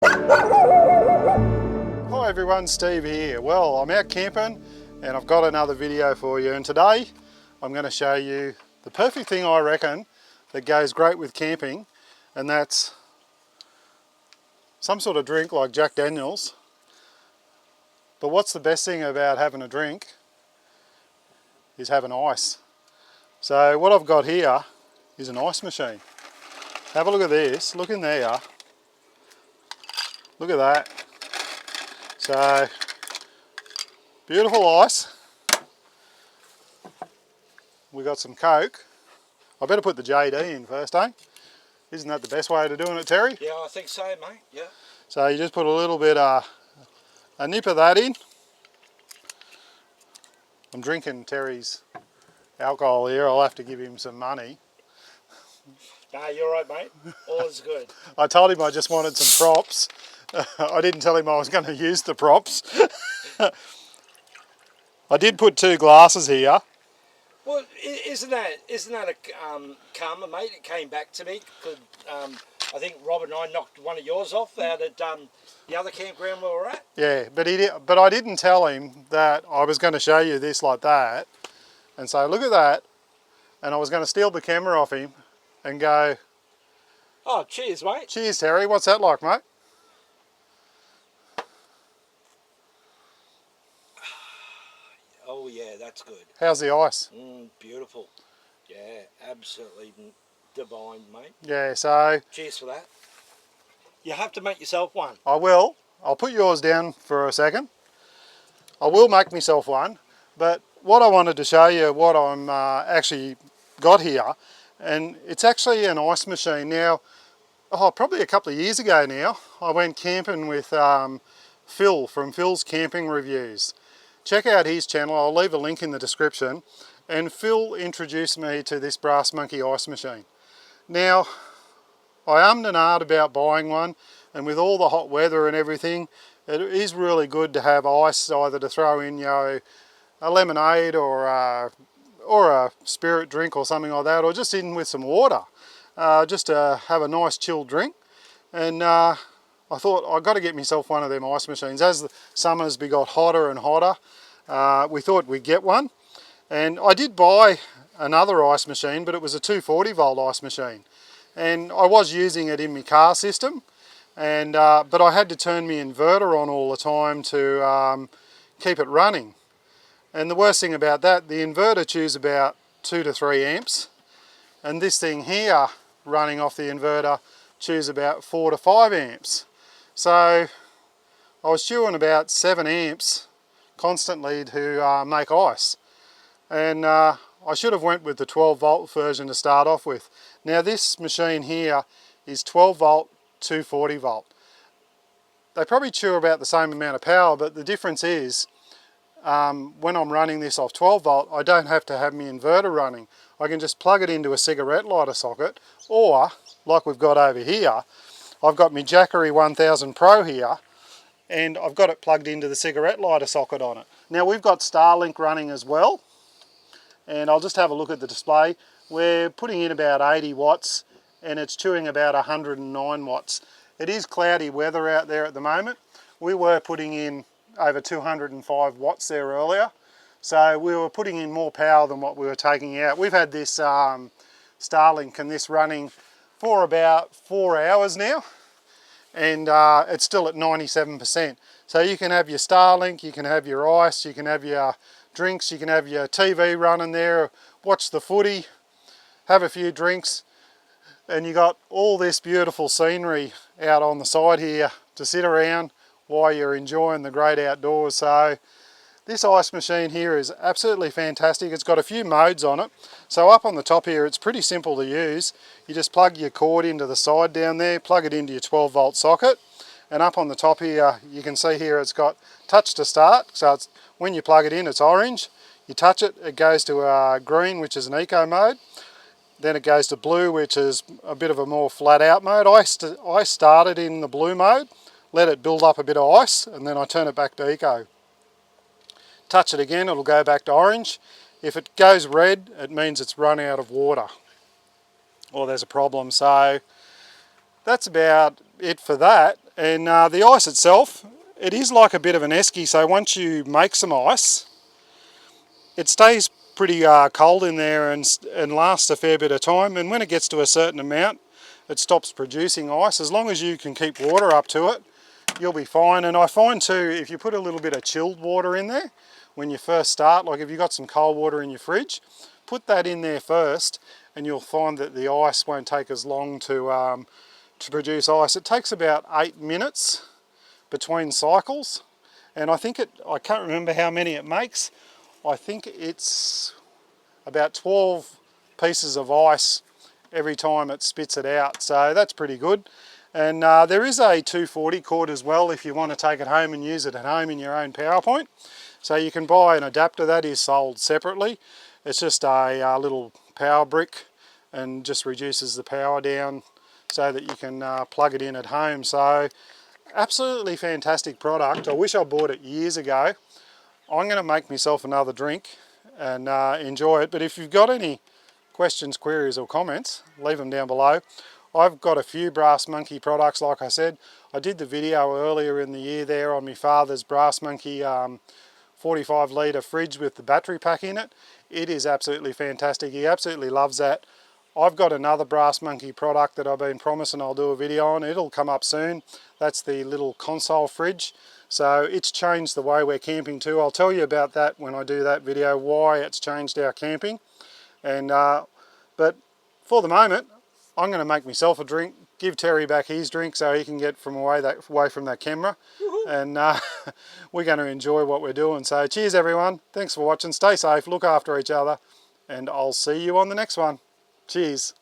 Hi everyone, Steve here. Well, I'm out camping and I've got another video for you, and today I'm going to show you the perfect thing I reckon that goes great with camping, and that's some sort of drink like Jack Daniels. But what's the best thing about having a drink is having ice. So what I've got here is an ice machine. Have a look at this, look in there, look at that. So beautiful ice. We got some Coke. I better put the JD in first, eh? Isn't that the best way of doing it, Terry? Yeah, I think so, mate. Yeah. So you just put a little bit, a nip of that in. I'm drinking Terry's alcohol here. I'll have to give him some money. No, you're right, mate. All is good. I told him I just wanted some props. I didn't tell him I was going to use the props. I did put 2 glasses here. Well, isn't that a karma, mate? It came back to me. I think Rob and I knocked one of yours off out at the other campground we were at. Yeah, but I didn't tell him that I was going to show you this like that. And so look at that. And I was going to steal the camera off him and go, Oh, cheers, mate. cheers, Terry. What's that like, mate? Oh, yeah, that's good. How's the ice? Beautiful. Yeah, absolutely divine, mate. Yeah, so Cheers for that. You have to make yourself one. I will. I'll put yours down for a second. I will make myself one, but what I wanted to show you, what I'm actually got here, and it's actually an ice machine. Now, probably a couple of years ago now, I went camping with Phil from Phil's Camping Reviews. Check out his channel, I'll leave a link in the description. And Phil introduced me to this Brass Monkey ice machine. Now, I ummed and ahed about buying one, and with all the hot weather and everything, it is really good to have ice, either to throw in, you know, a lemonade or a spirit drink or something like that, or just in with some water, just to have a nice chilled drink. And I thought I've got to get myself one of them ice machines. As the summers got hotter and hotter, we thought we'd get one. And I did buy another ice machine, but it was a 240 volt ice machine. And I was using it in my car system, and but I had to turn my inverter on all the time to keep it running. And the worst thing about that, the inverter chews about 2 to 3 amps, and this thing here running off the inverter chews about 4 to 5 amps. So I was chewing about 7 amps constantly to make ice. And I should have went with the 12 volt version to start off with. Now this machine here is 12 volt, 240 volt. They probably chew about the same amount of power, but the difference is when I'm running this off 12 volt, I don't have to have my inverter running. I can just plug it into a cigarette lighter socket, or like we've got over here, I've got my Jackery 1000 Pro here, and I've got it plugged into the cigarette lighter socket on it. Now we've got Starlink running as well, and I'll just have a look at the display. We're putting in about 80 watts and it's chewing about 109 watts. It is cloudy weather out there at the moment. We were putting in over 205 watts there earlier, so we were putting in more power than what we were taking out. We've had this Starlink and this running for about 4 hours now, and it's still at 97%. So you can have your Starlink, you can have your ice, you can have your drinks, you can have your TV running there, watch the footy, have a few drinks, and you got all this beautiful scenery out on the side here to sit around while you're enjoying the great outdoors. So this ice machine here is absolutely fantastic. It's got a few modes on it. So up on the top here, it's pretty simple to use. You just plug your cord into the side down there, plug it into your 12 volt socket, and up on the top here, you can see here it's got touch to start. So it's, when you plug it in, it's orange. You touch it, it goes to green, which is an eco mode. Then it goes to blue, which is a bit of a more flat out mode. I started in the blue mode, let it build up a bit of ice, and then I turn it back to eco. Touch it again, it'll go back to orange. If it goes red, it means it's run out of water or there's a problem. So that's about it for that. And the ice itself, it is like a bit of an esky, so once you make some ice, it stays pretty cold in there and lasts a fair bit of time, and when it gets to a certain amount, it stops producing ice. As long as you can keep water up to it, you'll be fine. And I find too, if you put a little bit of chilled water in there when you first start, like if you've got some cold water in your fridge, put that in there first, and you'll find that the ice won't take as long to produce ice. It takes about 8 minutes between cycles, and I can't remember how many it makes. I think it's about 12 pieces of ice every time it spits it out, so that's pretty good. And there is a 240 cord as well if you want to take it home and use it at home in your own power point. So you can buy an adapter that is sold separately. It's just a little power brick and just reduces the power down so that you can plug it in at home. So absolutely fantastic product. I wish I bought it years ago. I'm going to make myself another drink and enjoy it. But if you've got any questions, queries or comments, leave them down below. I've got a few Brass Monkey products, like I said. I did the video earlier in the year there on my father's Brass Monkey 45 litre fridge with the battery pack in it. It is absolutely fantastic. He absolutely loves that. I've got another Brass Monkey product that I've been promising I'll do a video on. It'll come up soon. That's the little console fridge. So it's changed the way we're camping too. I'll tell you about that when I do that video, why it's changed our camping. And but for the moment, I'm going to make myself a drink, give Terry back his drink so he can get away from that camera. And we're going to enjoy what we're doing. So cheers everyone. Thanks for watching. Stay safe, look after each other, and I'll see you on the next one. Cheers.